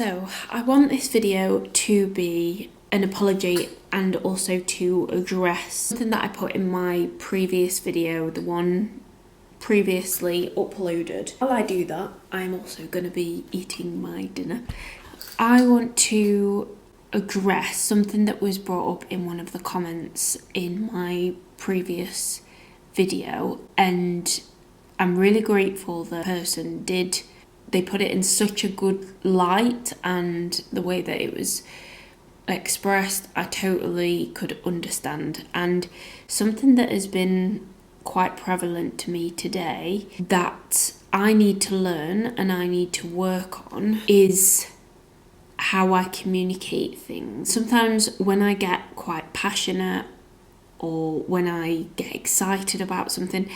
So I want this video to be an apology and also to address something that I put in my previous video, the one previously uploaded. While I do that, I'm also going to be eating my dinner. I want to address something that was brought up in one of the comments in my previous video, and I'm really grateful the person did. They put it in such a good light, and the way that it was expressed, I totally could understand. And something that has been quite prevalent to me today that I need to learn and I need to work on is how I communicate things. Sometimes when I get quite passionate or when I get excited about something,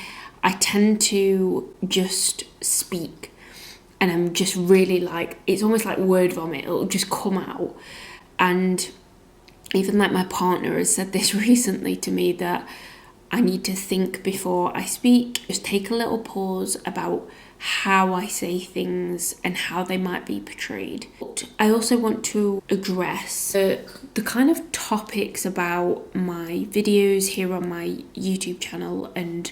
I tend to just speak. And I'm just really like, it's almost like word vomit, it'll just come out. And even like my partner has said this recently to me, that I need to think before I speak, just take a little pause about how I say things and how they might be portrayed. But I also want to address the kind of topics about my videos here on my YouTube channel and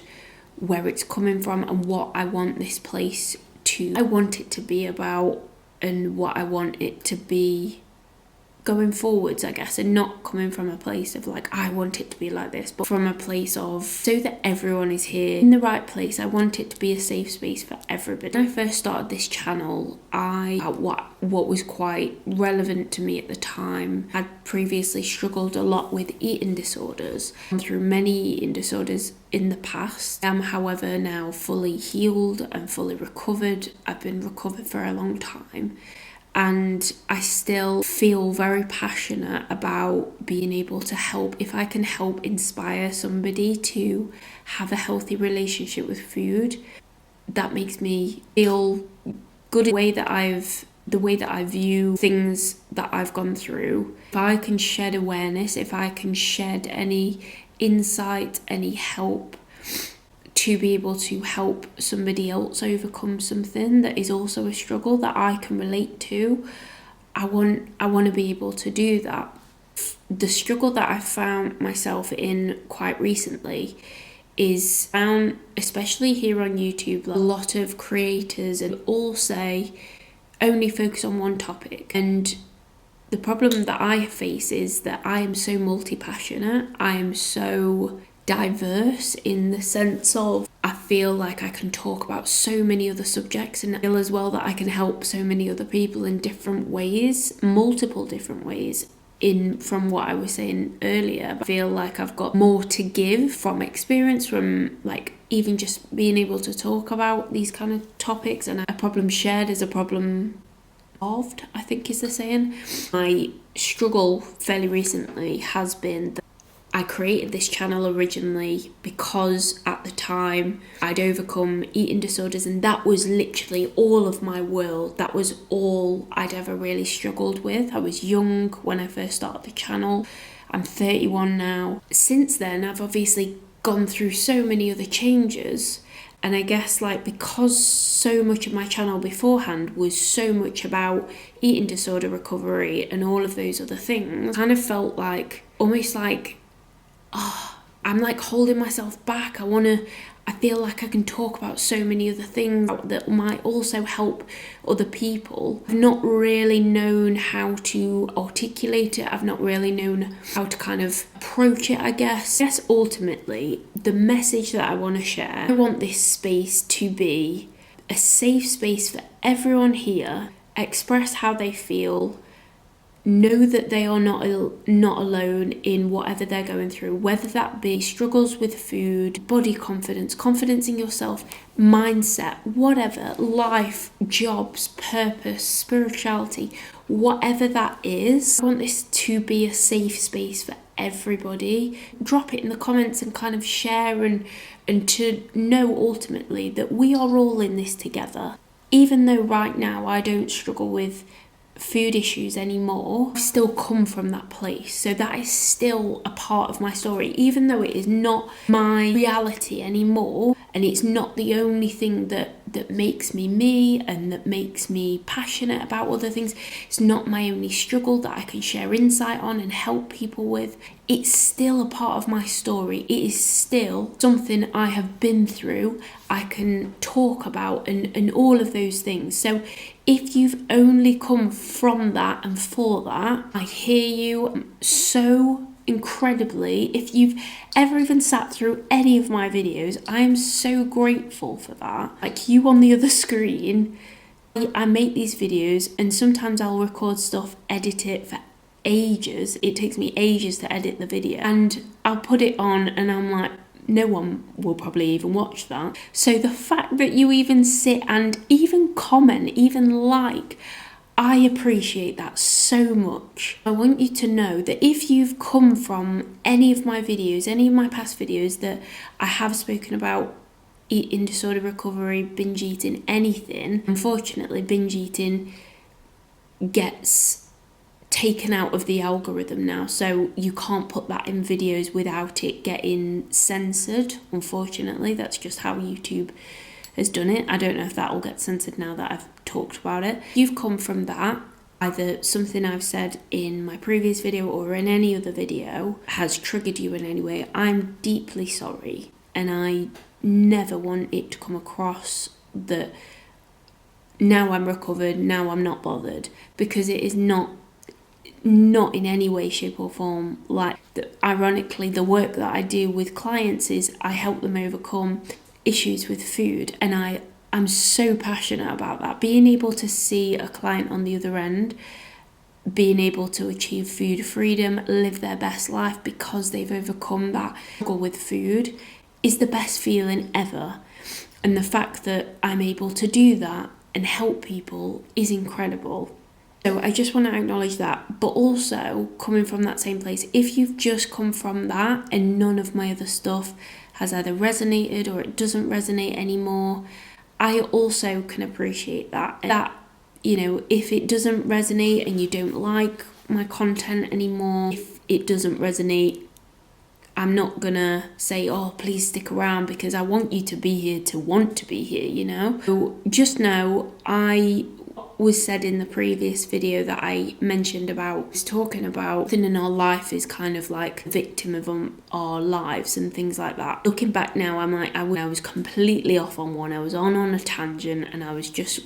where it's coming from and what I want this place to, I want it to be about, and what I want it to be going forwards, I guess, and not coming from a place of like, I want it to be like this, but from a place of, so that everyone is here in the right place. I want it to be a safe space for everybody. When I first started this channel, what was quite relevant to me at the time, I'd previously struggled a lot with eating disorders, through many eating disorders in the past. I am, however, now fully healed and fully recovered. I've been recovered for a long time. And I still feel very passionate about being able to help. If I can help inspire somebody to have a healthy relationship with food, that makes me feel good. The way that I view things that I've gone through. If I can shed awareness, if I can shed any insight, any help, to be able to help somebody else overcome something that is also a struggle that I can relate to, I want to be able to do that. The struggle that I found myself in quite recently is, especially here on YouTube, a lot of creators and all say only focus on one topic. And the problem that I face is that I am so multi-passionate, I am so diverse in the sense of I feel like I can talk about so many other subjects, and I feel as well that I can help so many other people in different ways, multiple different ways. From what I was saying earlier, I feel like I've got more to give from experience, from like even just being able to talk about these kind of topics, and a problem shared is a problem solved, I think is the saying. My struggle fairly recently has been that I created this channel originally because at the time I'd overcome eating disorders, and that was literally all of my world. That was all I'd ever really struggled with. I was young when I first started the channel. I'm 31 now. Since then, I've obviously gone through so many other changes, and I guess like because so much of my channel beforehand was so much about eating disorder recovery and all of those other things, I kind of felt like almost like, I'm like holding myself back. I feel like I can talk about so many other things that might also help other people. I've not really known how to articulate it. I've not really known how to kind of approach it, I guess. Ultimately, the message that I want to share, I want this space to be a safe space for everyone here. Express how they feel. Know that they are not alone in whatever they're going through, whether that be struggles with food, body confidence, confidence in yourself, mindset, whatever, life, jobs, purpose, spirituality, whatever that is. I want this to be a safe space for everybody. Drop it in the comments and kind of share, and to know ultimately that we are all in this together. Even though right now I don't struggle with food issues anymore, I still come from that place, so that is still a part of my story, even though it is not my reality anymore and it's not the only thing that that makes me me and that makes me passionate about other things. It's not my only struggle that I can share insight on and help people with. It's still a part of my story. It is still something I have been through, I can talk about and all of those things. So if you've only come from that and for that, I hear you so incredibly. If you've ever even sat through any of my videos, I am so grateful for that. Like you on the other screen, I make these videos and sometimes I'll record stuff, edit it for ages. It takes me ages to edit the video and I'll put it on and I'm like, no one will probably even watch that. So the fact that you even sit and even comment, even like, I appreciate that so much. I want you to know that if you've come from any of my videos, any of my past videos that I have spoken about eating disorder recovery, binge eating, anything, unfortunately binge eating gets taken out of the algorithm now, so you can't put that in videos without it getting censored. Unfortunately, that's just how YouTube has done it. I don't know if that will get censored now that I've talked about it. You've come from that, either something I've said in my previous video or in any other video has triggered you in any way. I'm deeply sorry, and I never want it to come across that now I'm recovered, now I'm not bothered, because it is not in any way, shape or form like that. Ironically, the work that I do with clients is I help them overcome issues with food, and I'm so passionate about that. Being able to see a client on the other end being able to achieve food freedom, live their best life because they've overcome that struggle with food is the best feeling ever. And the fact that I'm able to do that and help people is incredible. So I just want to acknowledge that, but also coming from that same place, if you've just come from that and none of my other stuff has either resonated or it doesn't resonate anymore, I also can appreciate that. That, you know, if it doesn't resonate and you don't like my content anymore, if it doesn't resonate, I'm not gonna say, oh, please stick around, because I want you to be here to want to be here, you know? So just know was said in the previous video that I mentioned about, was talking about thing in our life is kind of like victim of our lives and things like that. Looking back now, I'm like, I was completely off on one. I was on a tangent and I was just,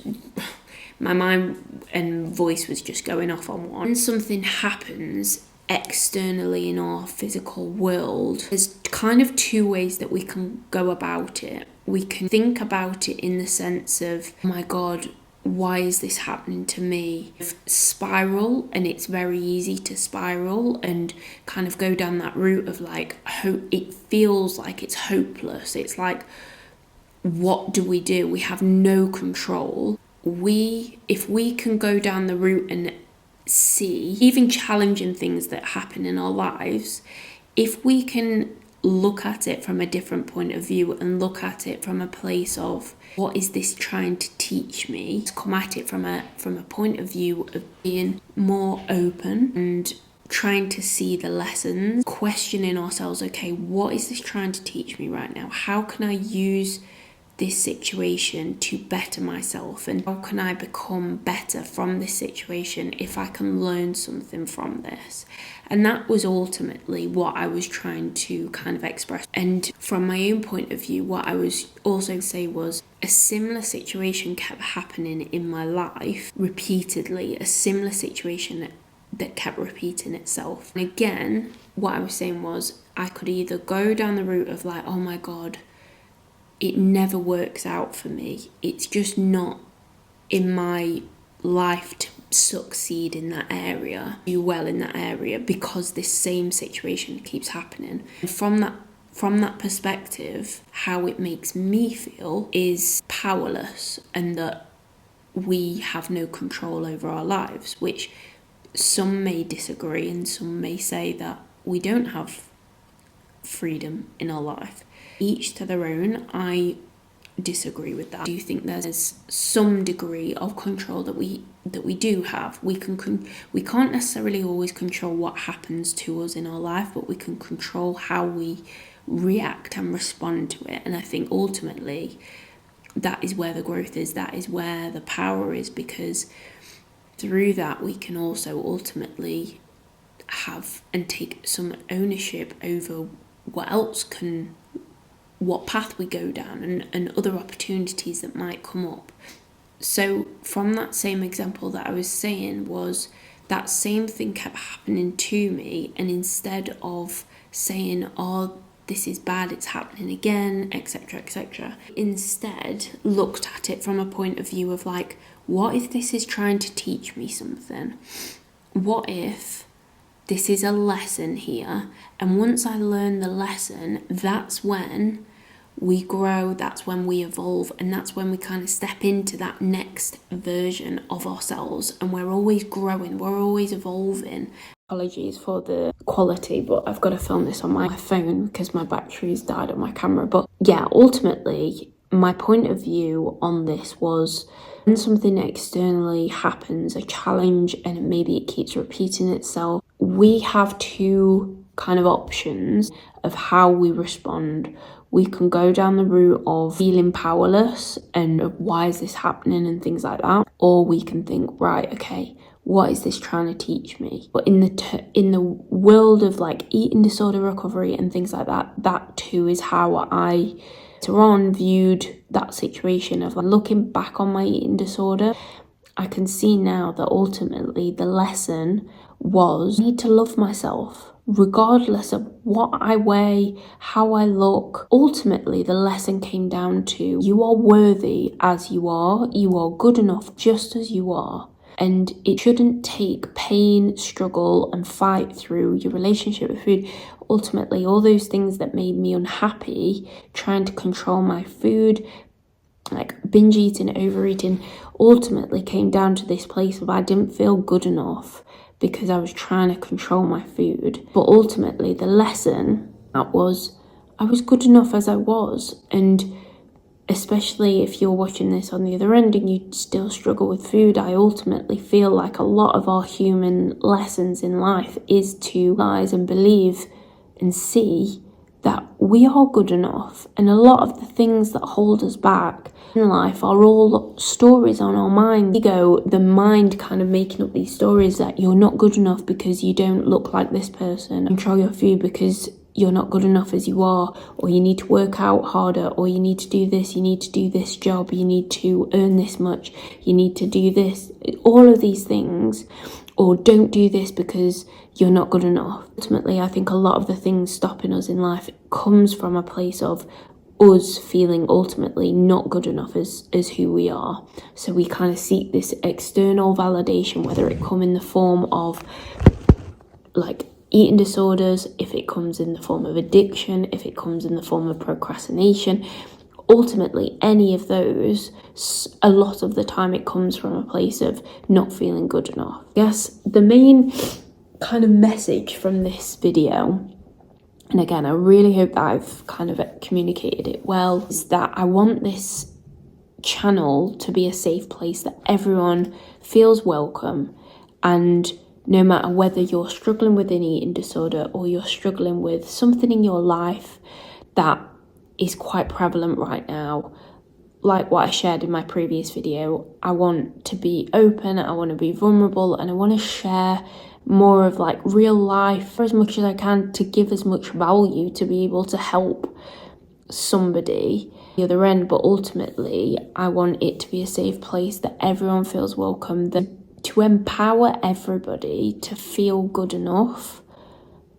my mind and voice was just going off on one. When something happens externally in our physical world, there's kind of two ways that we can go about it. We can think about it in the sense of, oh my God, why is this happening to me? Spiral, and it's very easy to spiral and kind of go down that route of like hope. It feels like it's hopeless. It's like, what do? We have no control. If we can go down the route and see even challenging things that happen in our lives, if we can look at it from a different point of view and look at it from a place of, what is this trying to teach me? Come at it from a point of view of being more open and trying to see the lessons, questioning ourselves, okay, what is this trying to teach me right now? How can I use this situation to better myself, and how can I become better from this situation if I can learn something from this? And that was ultimately what I was trying to kind of express. And from my own point of view, what I was also saying was a similar situation kept happening in my life repeatedly, a similar situation that kept repeating itself. And again, what I was saying was I could either go down the route of like, oh my God, it never works out for me. It's just not in my life to succeed in that area, do well in that area, because this same situation keeps happening. And from that perspective, how it makes me feel is powerless, and that we have no control over our lives, which some may disagree and some may say that we don't have freedom in our life. Each to their own. I disagree with that. I do think there's some degree of control that we do have. We can't necessarily always control what happens to us in our life, but we can control how we react and respond to it. And I think ultimately that is where the growth is, that is where the power is, because through that we can also ultimately have and take some ownership over what path we go down and other opportunities that might come up. So from that same example that I was saying, was that same thing kept happening to me, and instead of saying, oh, this is bad, it's happening again, etc., etc., instead looked at it from a point of view of like, what if this is trying to teach me something? What if this is a lesson here, and once I learn the lesson, that's when we grow, that's when we evolve, and that's when we kind of step into that next version of ourselves, and we're always growing, we're always evolving. Apologies for the quality, but I've got to film this on my phone because my battery's died on my camera. But yeah, ultimately, my point of view on this was, when something externally happens, a challenge, and maybe it keeps repeating itself, we have two kind of options of how we respond. We can go down the route of feeling powerless and why is this happening and things like that, or we can think, right, okay, what is this trying to teach me? But in the world of like eating disorder recovery and things like that, that too is how I later on viewed that situation of like, looking back on my eating disorder. I can see now that ultimately the lesson was, I need to love myself regardless of what I weigh, how I look. Ultimately, the lesson came down to, you are worthy as you are good enough just as you are. And it shouldn't take pain, struggle, and fight through your relationship with food. Ultimately, all those things that made me unhappy, trying to control my food, like binge eating, overeating, ultimately came down to this place of I didn't feel good enough because I was trying to control my food. But ultimately, the lesson that was, I was good enough as I was. And especially if you're watching this on the other end and you still struggle with food, I ultimately feel like a lot of our human lessons in life is to realize and believe and see that we are good enough. And a lot of the things that hold us back in life are all stories on our mind. Ego, the mind kind of making up these stories that you're not good enough because you don't look like this person. Control your food because you're not good enough as you are, or you need to work out harder, or you need to do this, you need to do this job, you need to earn this much, you need to do this, all of these things, or don't do this because you're not good enough. Ultimately, I think a lot of the things stopping us in life comes from a place of us feeling ultimately not good enough as who we are. So we kind of seek this external validation, whether it come in the form of like eating disorders, if it comes in the form of addiction, if it comes in the form of procrastination. Ultimately, any of those, a lot of the time it comes from a place of not feeling good enough. Yes, the main kind of message from this video, and again, I really hope that I've kind of communicated it well, is that I want this channel to be a safe place that everyone feels welcome. And no matter whether you're struggling with an eating disorder or you're struggling with something in your life that is quite prevalent right now, like what I shared in my previous video, I want to be open, I want to be vulnerable, and I want to share more of like real life for as much as I can, to give as much value to be able to help somebody the other end. But ultimately, I want it to be a safe place that everyone feels welcome, to empower everybody to feel good enough,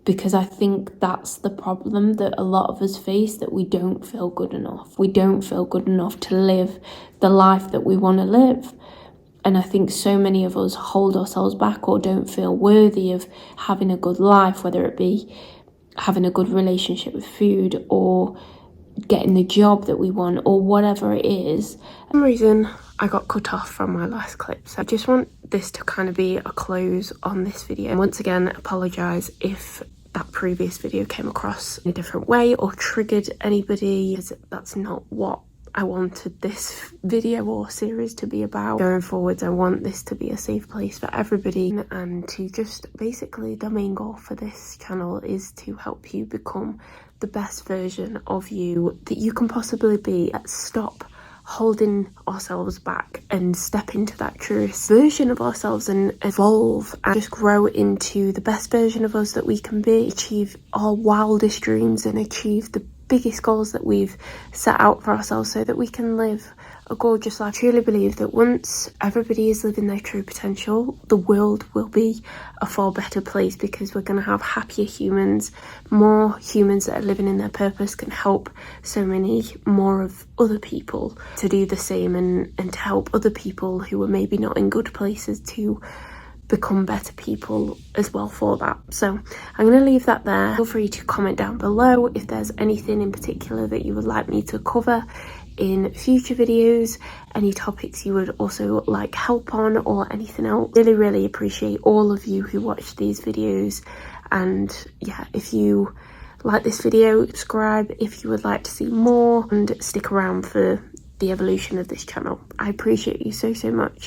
because I think that's the problem that a lot of us face, that we don't feel good enough. We don't feel good enough to live the life that we want to live. And I think so many of us hold ourselves back or don't feel worthy of having a good life, whether it be having a good relationship with food or getting the job that we want or whatever it is. For some reason, I got cut off from my last clip, so I just want this to kind of be a close on this video. And once again, apologise if that previous video came across in a different way or triggered anybody, because that's not what I wanted this video or series to be about. Going forwards, I want this to be a safe place for everybody, and to just basically, the main goal for this channel is to help you become the best version of you that you can possibly be. Stop holding ourselves back and step into that truest version of ourselves and evolve and just grow into the best version of us that we can be, achieve our wildest dreams and achieve the biggest goals that we've set out for ourselves so that we can live a gorgeous life. I truly believe that once everybody is living their true potential, the world will be a far better place, because we're going to have happier humans. More humans that are living in their purpose can help so many more of other people to do the same, and to help other people who are maybe not in good places to become better people as well for that. So I'm going to leave that there. Feel free to comment down below if there's anything in particular that you would like me to cover in future videos, any topics you would also like help on, or anything else. Really appreciate all of you who watch these videos. And yeah, if you like this video, subscribe if you would like to see more, and stick around for the evolution of this channel. I appreciate you so much.